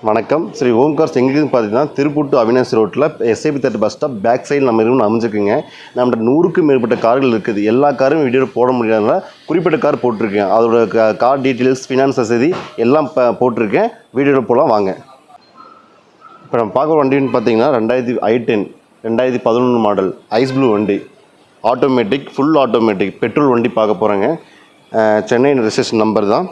வணக்கம் ஸ்ரீ ஓம்கார்ஸ் எங்கேருந்து பார்த்தீங்கன்னா திருப்பூர் டு அவினாசி ரோட்டில் SIP 30 bus stop back side நம்ம இருக்கணும் அமைஞ்சிருக்குங்க. நம்மகிட்ட 100க்கும் மேற்பட்ட கார்கள் இருக்குது. எல்லா காரும் வீடியோவில் போட முடியாதனால குறிப்பிட்ட கார் போட்டிருக்கேன். அதோட கார் டீட்டெயில்ஸ், ஃபினான்ஸ் வசதி எல்லாம் போட்டிருக்கேன். வீடியோவில் போகலாம் வாங்க. இப்போ நம்ம பார்க்குற வண்டின்னு பார்த்தீங்கன்னா 2010 2011 மாடல் ஐஸ் ப்ளூ வண்டி, ஆட்டோமேட்டிக், ஃபுல் ஆட்டோமேட்டிக் பெட்ரோல் வண்டி பார்க்க போகிறேங்க. சென்னை ரெஜிஸ்ட்ரேஷன் நம்பர் தான்.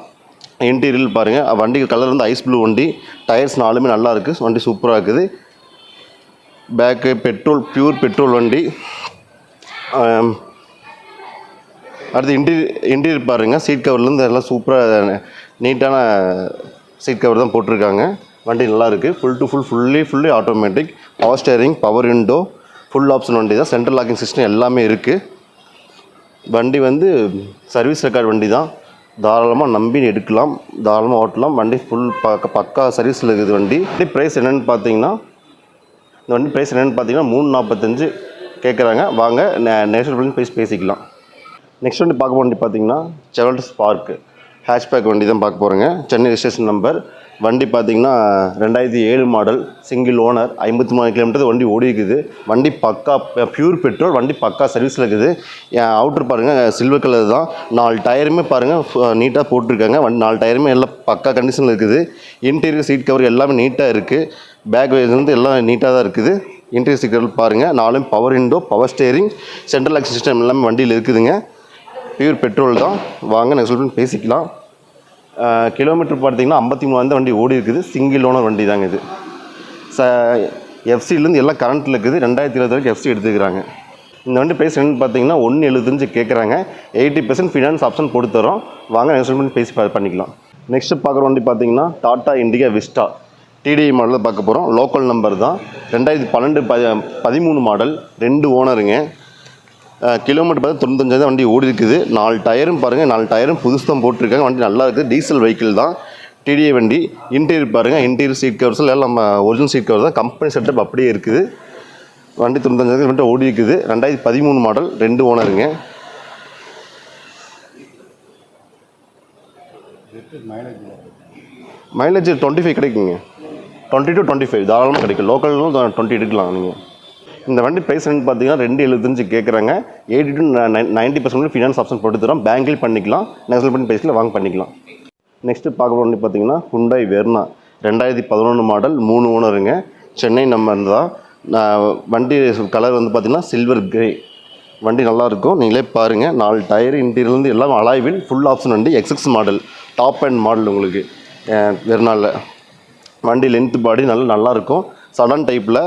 இன்டீரியல் பாருங்கள், வண்டிக்கு கலர் வந்து ஐஸ் ப்ளூ வண்டி. டயர்ஸ் நாலுமே நல்லா இருக்குது, வண்டி சூப்பராக இருக்குது. பேக்கு பெட்ரோல், பியூர் பெட்ரோல் வண்டி. அடுத்து இன்டீரியர் பாருங்கள், சீட் கவர்லேருந்து எல்லாம் சூப்பராக நீட்டான சீட் கவர் தான் போட்டிருக்காங்க. வண்டி நல்லா இருக்குது. Fully automatic, power steering, power window, full option வண்டி தான். சென்ட்ரல் லாக்கிங் சிஸ்டம் எல்லாமே இருக்குது. வண்டி வந்து சர்வீஸ் ரெக்கார்டு வண்டி தான். தாராளமாக நம்பி எடுக்கலாம், தாராளமாக ஓட்டலாம். வண்டி ஃபுல் பக்கா சர்வீஸில் இருக்குது. வண்டி ப்ரைஸ் என்னென்னு பார்த்தீங்கன்னா, இந்த வண்டி ப்ரைஸ் என்னென்னு பார்த்தீங்கன்னா 345 கேட்குறாங்க. வாங்க நேஷனல் ப்ரைஸ் பேசிக்கலாம். நெக்ஸ்ட் வண்டி பார்க்க வண்டி பார்த்தீங்கன்னா செவல்ட் ஸ்பார்க்கு ஹேஷ்பேக் வண்டி தான் பார்க்க போகிறேங்க. Chennai registration number. வண்டி பார்த்திங்கன்னா 2007 மாடல், சிங்கிள் ஓனர், 53 கிலோமீட்டர் வண்டி ஓடி இருக்குது. வண்டி பக்கா பியூர் பெட்ரோல், வண்டி பக்கா சர்வீஸில் இருக்குது. அவுட்ரு பாருங்கள், சில்வர் கலர் தான். 4 டயருமே பாருங்கள் நீட்டாக போட்டிருக்காங்க. வண்டி 4 டயருமே எல்லாம் பக்கா கண்டிஷனில் இருக்குது. இன்டீரியர் சீட் கவர் எல்லாமே நீட்டாக இருக்குது. பேக் வந்து எல்லாம் நீட்டாக தான் இருக்குது. இன்டீரியர் சீட் கவர் பாருங்கள், 4 power window, power steering, central lock system எல்லாமே வண்டியில் இருக்குதுங்க. பியூர் பெட்ரோல் தான். வாங்க நெக்ஸ்ட் பேசிக்கலாம். கிலோமீட்டர் பார்த்தீங்கன்னா 53 வண்டி ஓடி இருக்குது. சிங்கிள் ஓனர் வண்டி தாங்க இது. எஃப்சிலேருந்து எல்லாம் கரண்ட்டில் இருக்குது. 2020 வரைக்கும் எஃப்சி எடுத்துக்கிறாங்க. இந்த வண்டி ப்ரைஸ் என்னென்னு பார்த்தீங்கன்னா 175 கேட்குறாங்க. 80% ஃபினான்ஸ் ஆப்ஷன் போட்டு தரோம். வாங்க நெக்ஸ்ட் பேசி பண்ணிக்கலாம். நெக்ஸ்ட்டு பார்க்குற வண்டி பார்த்தீங்கன்னா டாட்டா இண்டிகா விஸ்டா டிடிஐ மாடலில் பார்க்க போகிறோம். லோக்கல் நம்பர் தான். 2012-13 மாடல், 2 ஓனருங்க. கிலோமீட்டர் பார்த்து 95 வண்டி ஓடி இருக்குது. 4 டயரும் பாருங்கள், 4 டயரும் புதுசு தான் போட்டிருக்காங்க. வண்டி நல்லா இருக்குது. டீசல் வெஹிக்கிள் தான், டிடிஐ வண்டி. இன்டீரியர் பாருங்கள், இன்டீரியர் சீட் கவர்ஸில் எல்லாம் நம்ம ஒரிஜினல் சீட் கவர் தான். கம்பெனி செட்டப் அப்படியே இருக்குது. வண்டி 95 கிலோமீட்டர் ஓடி இருக்குது. 2013 மாடல், 2 ஓனருங்க. மைலேஜ் 25 கிடைக்குங்க. 20 to 25 தாராளமாக கிடைக்கும். லோக்கலும் 20 எடுக்கலாம் நீங்கள். இந்த வண்டி ப்ரைஸ் என்னென்னு பார்த்தீங்கன்னா 275 கேட்குறாங்க. 80 to 90% ஃபினான்ஸ் ஆப்ஷன் போட்டு தரோம். பேங்கில் பண்ணிக்கலாம், நேஷனல் பண்ணி ப்ரைஸில் வாங்க பண்ணிக்கலாம். நெக்ஸ்ட்டு பார்க்குற வண்டி பார்த்தீங்கன்னா ஹுண்டாய் வெர்னா 2011 மாடல், 3 ஓனருங்க. சென்னை நம்பர் தான். வண்டி கலர் வந்து பார்த்திங்கன்னா சில்வர் கிரே. வண்டி நல்லாயிருக்கும், நீங்களே பாருங்கள். 4 டயர், இன்டீரியர்லேருந்து எல்லாம் அலாய்வில், ஃபுல் ஆப்ஷன் வண்டி. XX model, top end model உங்களுக்கு வெர்னாவில். வண்டி லென்த் பாடி நல்லாயிருக்கும். சடன் டைப்பில்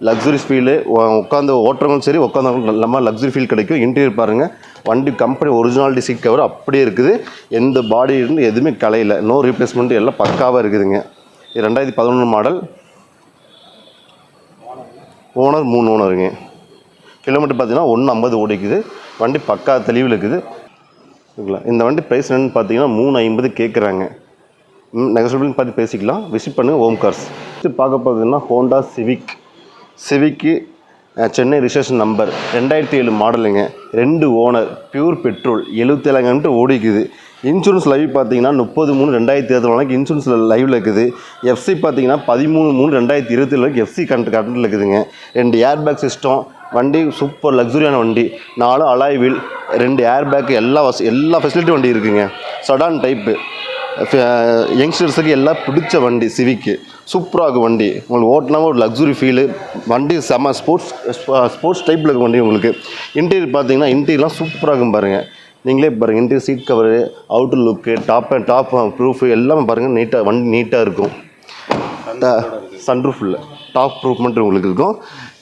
லக்ஸுரி ஃபீலு, உட்காந்து ஓட்டுறவங்களும் சரி, உட்காந்தவங்களும் நம்ம லக்ஸுரி ஃபீல் கிடைக்கும். இன்டீரியர் பாருங்கள், வண்டி கம்பெனி ஒரிஜினாலிட்டி சீட் கவர் அப்படியே இருக்குது. எந்த பாடி இருந்து எதுவுமே கலையில், நோ ரீப்ளேஸ்மெண்ட், எல்லாம் பக்காவாக இருக்குதுங்க. இது 2011 மாடல், ஓனர் 3 ஓனருங்க. கிலோமீட்டர் பார்த்தீங்கன்னா 150 ஓடிக்குது. வண்டி பக்கா தெளிவில் இருக்குது. இந்த வண்டி ப்ரைஸ் என்னென்னு பார்த்தீங்கன்னா 350 கேட்குறாங்க. நெகோசியபிள்னு பார்த்து பேசிக்கலாம். விசிட் பண்ணுங்கள் ஓம்கார்ஸ். பார்க்க போகிறதுன்னா ஹோண்டா சிவிக்கு சென்னை ரிஜிஸ்ட்ரேஷன் நம்பர், 2007 மாடலுங்க. 2 ஓனர், பியூர் பெட்ரோல், 77 கிலோமீட்டர் ஓடிக்குது. இன்சூரன்ஸ் லைவ் பார்த்தீங்கன்னா 30/3/2024 வரைக்கும் இன்சூரன்ஸ் லைவில் இருக்குது. எஃப்சி பார்த்தீங்கன்னா 13/3/2027 வரைக்கும் எஃப்சி கரண்ட்டில் இருக்குதுங்க. 2 ஏர் பேக் சிஸ்டம். வண்டி சூப்பர் லக்ஸுரியான வண்டி. 4 அலாய் வீல், 2 ஏர் பேக், எல்லா ஃபெசிலிட்டி வண்டி இருக்குதுங்க. சடான் டைப்பு, யங்ஸ்டர்ஸுக்கு எல்லாம் பிடிச்ச வண்டி. சிவிக்கு சூப்பராக இருக்கும் வண்டி. உங்களுக்கு ஓட்டினாமல் ஒரு லக்ஸுரி ஃபீலு. வண்டி செம்ம ஸ்போர்ட்ஸ் டைப்பில் இருக்கும் வண்டி உங்களுக்கு. இன்டீரியர் பார்த்தீங்கன்னா இன்டீரியர்லாம் சூப்பராக இருக்கும் பாருங்கள். நீங்களே பாருங்கள், இன்டீரியர் சீட் கவரு, அவுட்டர் லுக்கு, டாப் ப்ரூஃபு எல்லாமே பாருங்கள். நீட்டாக வண்டி நீட்டாக இருக்கும். சன்ரூஃப் இல்லை, டாப் ப்ரூஃப் மட்டும் உங்களுக்கு இருக்கும்.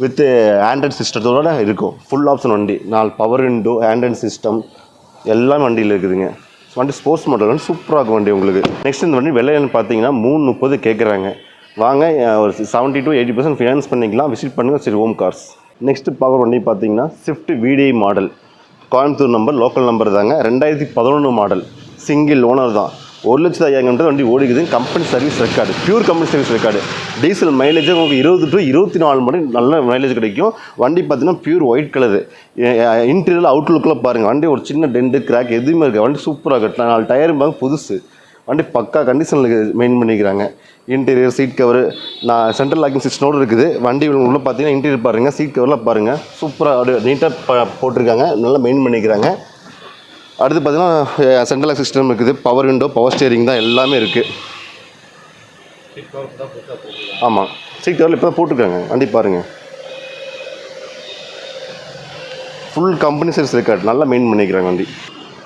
வித் ஆண்ட்ராய்ட் சிஸ்டத்தோடு இருக்கும். ஃபுல் ஆப்ஷன் வண்டி. 4 பவர் விண்டோ, ஆண்ட்ராய்ட் சிஸ்டம் எல்லாம் வண்டியில் இருக்குதுங்க. வண்டி ஸ்போர்ட்ஸ் மாடல் வந்து சூப்பராக இருக்கும் வண்டி உங்களுக்கு. நெக்ஸ்ட் இந்த வண்டி விலைன்னு பார்த்தீங்கன்னா 330 கேட்குறாங்க. வாங்க ஒரு 70 to 80% ஃபினான்ஸ் பண்ணிக்கலாம். விசிட் பண்ணுங்கள் சரி ஓம்கார்ஸ். நெக்ஸ்ட்டு பார்க்குற வண்டி பார்த்தீங்கன்னா Swift VDI model, Coimbatore number, local number தாங்க. 2011 மாடல், சிங்கிள் ஓனர் தான். 1,05,000 வண்டி ஓடிக்குது. Company service record, pure company service record. Diesel mileage உங்களுக்கு 20 to 24 மணி நல்ல மைலேஜ் கிடைக்கும். வண்டி பார்த்தீங்கன்னா பியூர் ஒயிட் கலரு. இன்டீரியர் அவுட்லுக்கில் பாருங்கள், வண்டி ஒரு சின்ன டென்ட்டு கிராக் எதுவுமே இருக்குது. வண்டி சூப்பராக இருக்குது. 4 டயரும் பாருங்கள் புதுசு. வண்டி பக்கா கண்டிஷனில் மெயின் பண்ணிக்கிறாங்க. இன்டீரியர் சீட் கவர் நான் சென்ட்ரல் லாக்கிங் சிஸ்டமோடு இருக்குது. வண்டி உள்ளே பார்த்தீங்கன்னா இன்டீரியர் பாருங்கள், சீட் கவர்லாம் பாருங்கள், சூப்பராக அப்படியே நீட்டாக போட்டிருக்காங்க, நல்லா மெயின் பண்ணிக்கிறாங்க. அடுத்து பார்த்தீங்கன்னா சென்ட்ரல் லாக் சிஸ்டம் இருக்குது, பவர் விண்டோ, பவர் ஸ்டேரிங் தான் எல்லாமே இருக்குது. ஆமாம், சீட் கவரில் இப்போ தான் போட்டிருக்காங்க. வண்டி பாருங்கள், ஃபுல் கம்பெனி சர்வீஸ் ரெக்கார்ட், நல்லா மெயின் பண்ணிக்கிறாங்க வண்டி.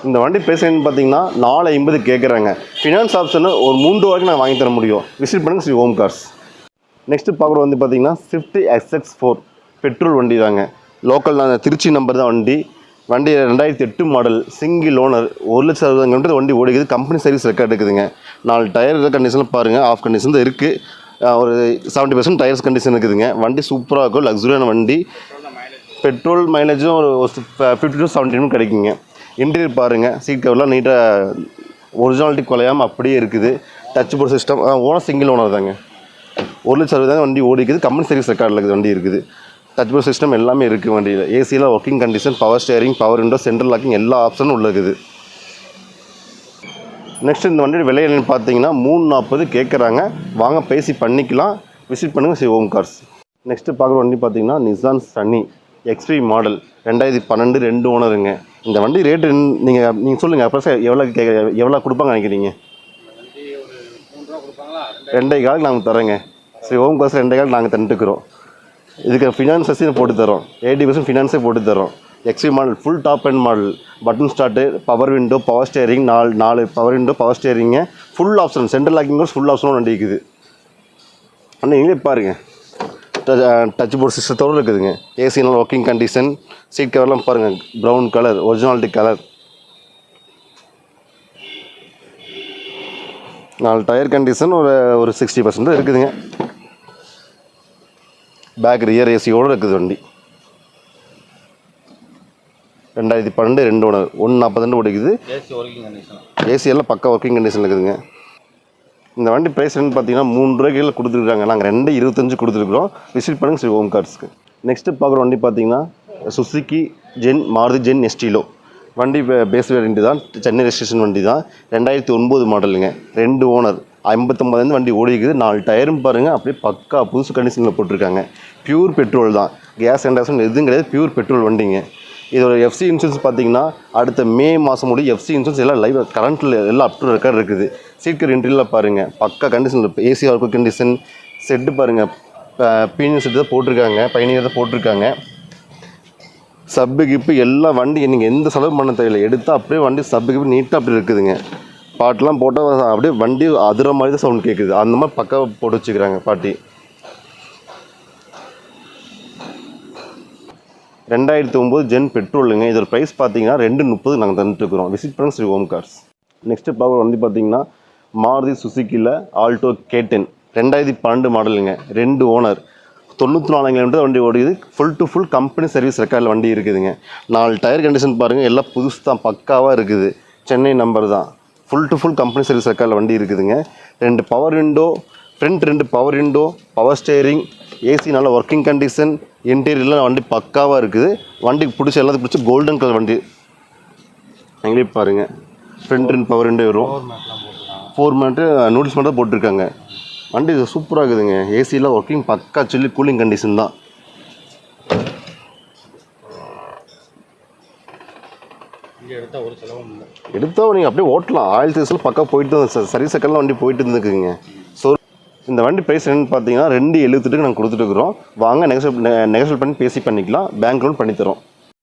இந்த வண்டி பேசுகிறேன்னு பார்த்தீங்கன்னா 450 கேட்குறாங்க. ஃபினான்ஸ் ஆப்ஷனு ஒரு 3 வரைக்கும் நான் வாங்கி தர முடியும். விசிட் பண்ணுங்கள் ஸ்ரீ ஓம் கார்ஸ். நெக்ஸ்ட்டு பார்க்குற வந்து பார்த்தீங்கன்னா ஸ்விஃப்ட் SX4 பெட்ரோல் வண்டி தாங்க. லோக்கல் நான் திருச்சி நம்பர் தான் வண்டி. 2008 மாடல், சிங்கிள் ஓனர், 1,60,000 கிலோமீட்டர் வண்டி ஓடிக்குது. கம்பெனி சர்வீஸ் ரெக்கார்ட் இருக்குதுங்க. 4 டயர் கண்டிஷனில் பாருங்கள், ஆஃப் கண்டிஷன் தான் இருக்குது. ஒரு 70% டயர்ஸ் கண்டிஷன் இருக்குதுங்க. வண்டி சூப்பராக இருக்கும், லக்ஸுரியான வண்டி. பெட்ரோல் மைலேஜும் ஒரு 50 to 70 கிடைக்குங்க. இன்டீரியர் பாருங்கள், சீட் கவர்லாம் நீட்டாக ஒரிஜினாலிட்டி குலையாமல் அப்படியே இருக்குது. Touch port system, owner single owner தாங்க. 1,60,000 வண்டி ஓடிக்குது. கம்பெனி சர்வீஸ் ரெக்கார்டில் இருக்குது வண்டி இருக்குது. டச் போர்ட் சிஸ்டம் எல்லாமே இருக்குது வண்டியில். ஏசியில் working condition, power steering, power window, central locking எல்லா ஆப்ஷனும் உள்ளது. நெக்ஸ்ட் இந்த வண்டியோட விலை என்னென்னு பார்த்தீங்கன்னா 340 கேட்குறாங்க. வாங்க பேசி பண்ணிக்கலாம். விசிட் பண்ணுங்கள் ஸ்ரீ ஓம் கார்ஸ். நெக்ஸ்ட்டு பார்க்குற வண்டி பார்த்தீங்கன்னா நிசான் சன்னி XP மாடல், 2012, 2 ஓனருங்க. இந்த வண்டி ரேட்டு நீங்கள் சொல்லுங்கள், அப்புறம் எவ்வளோ கொடுப்பாங்க நினைக்கிறீங்க? 2,4 நாங்கள் தரோங்க. ஸ்ரீ ஓம் கார்ஸ் 2,4 நாங்கள் தந்துட்டுக்கிறோம். இதுக்கு ஃபினான்ஸ் வசதி போட்டு தரோம், 80% ஃபினான்ஸே போட்டு தரோம். XP model, full top end model, button start, power window, power steering, 4 power window, power steering, full option, central locking full ஆப்ஷனும் வண்டி இருக்குது. ஆனால் நீங்களே பாருங்கள், டச் போர்ட் சிஸ்டத்தோடு இருக்குதுங்க. ஏசினால் ஒர்க்கிங் கண்டிஷன், சீட் கவர்லாம் பாருங்கள், brown colour, originality colour. 4 tyre condition ஒரு 60% இருக்குதுங்க. பேக் ரியர் ஏசியோடு இருக்குது வண்டி. 2012, 2 ஓனர், 142 ஓடிக்குது. ஏசி எல்லாம் பக்கா ஒர்க்கிங் கண்டிஷன் இருக்குதுங்க. இந்த வண்டி ப்ரைஸ் என்னன்னு பார்த்தீங்கன்னா 3 ரூபாய்க்கு கீழே கொடுத்துருக்காங்க. நாங்கள் 225 கொடுத்துருக்குறோம். விசிட் பண்ணுங்கள் ஸ்ரீ ஓம் கார்ஸ்க்கு. நெக்ஸ்ட்டு பார்க்குற வண்டி பார்த்தீங்கன்னா சுசுக்கி மாருதி ஜென் எஸ்டிலோ வண்டி. பேஸ் வேரியண்ட்டு தான், சென்னை ரெஜிஸ்ட்ரேஷன் வண்டி தான். 2009 மாடலுங்க, 2 ஓனர், 59 வண்டி ஓடிக்குது. 4 டயரும் பாருங்கள், அப்படியே பக்கா புதுசு கண்டிஷனில் போட்டிருக்காங்க. பியூர் பெட்ரோல் தான், கேஸ் இண்டக்ஷன் எதுவும் கிடையாது, பியூர் பெட்ரோல் வண்டிங்க. இதோட FC இன்சூரன்ஸ் பார்த்தீங்கன்னா அடுத்த மே மாதம் முடியும். FC இன்சூரன்ஸ் எல்லாம் லைவ் கரண்ட்டில் எல்லாம் அப் டு ரெக்கார்ட் இருக்குது. சீட் கவர் இன்டீரியரில் பாருங்கள், பக்கா கண்டிஷனில் ஏசி ஒர்க் கண்டிஷன். செட்டு பாருங்கள், பீனியர் செட்டு தான் போட்டிருக்காங்க, பயணியர் தான் போட்டிருக்காங்க. சப்பு கிப்பு எல்லா வண்டி நீங்கள் எந்த செலவு பண்ண தேவையில்லை, எடுத்தால் அப்படியே வண்டி சப்பு கிப்பு நீட்டாக அப்படி இருக்குதுங்க. பாட்டெலாம் போட்டால் அப்படியே வண்டி அதிர மாதிரி தான் சவுண்ட் கேட்குது, அந்த மாதிரி பக்காவாக போட்டு வச்சுக்கிறாங்க பாட்டி. 2009 ஜென் பெட்ரோலுங்க. இதோட ப்ரைஸ் பார்த்தீங்கன்னா 230 நாங்கள் தந்துட்டுருக்குறோம். விசிட் பண்ணுங்க ஸ்ரீ ஓம் கார்ஸ். நெக்ஸ்ட்டு பார்க்குற வண்டி பார்த்தீங்கன்னா மாருதி சுசுக்கியில் ஆல்டோ K10, 2012 மாடலுங்க, 2 ஓனர், 94 கிலோமீட்டர் வண்டி ஓடிக்குது. Full to full company service ரெக்கார்டில் வண்டி இருக்குதுங்க. 4 டயர் கண்டிஷன் பாருங்கள், எல்லாம் புதுசு தான், பக்காவாக இருக்குது. சென்னை நம்பர் தான், full to full company service ரெக்கார்டில் வண்டி இருக்குதுங்க. 2 power window, front 2 power window, power steering, AC நல்ல ஒர்க்கிங் கண்டிஷன், இன்டீரியர்லாம் வண்டி பக்காவாக இருக்குது. வண்டிக்கு பிடிச்ச எல்லாத்துக்கும் பிடிச்ச கோல்டன் கலர் வண்டி. எங்களே பாருங்கள், ஃப்ரண்ட் 2 பவர் விண்டோ வரும், 4 மேட்டு நூடுல்ஸ் மட்டும் போட்டிருக்காங்க. வண்டி சூப்பராக இருக்குதுங்க. ஏசிலாம் ஒர்க்கிங் பக்கா, சில்லி கூலிங் கண்டிஷன் தான். எடுத்தால் நீங்கள் அப்படியே ஓட்டலாம். ஆயில் சர்வீஸில் பக்கா போயிட்டு தான், சர்வீஸ் செக்கெல்லாம் வண்டி போயிட்டு இருந்துக்குங்க. ஸோ இந்த வண்டி ப்ரைஸ் என்னென்னு பார்த்தீங்கன்னா 278 நாங்கள் கொடுத்துட்டுருக்குறோம். வாங்க நெகோஷியேட் பண்ணி பேசி பண்ணிக்கலாம். பேங்க் லோன் பண்ணித்தரோம்.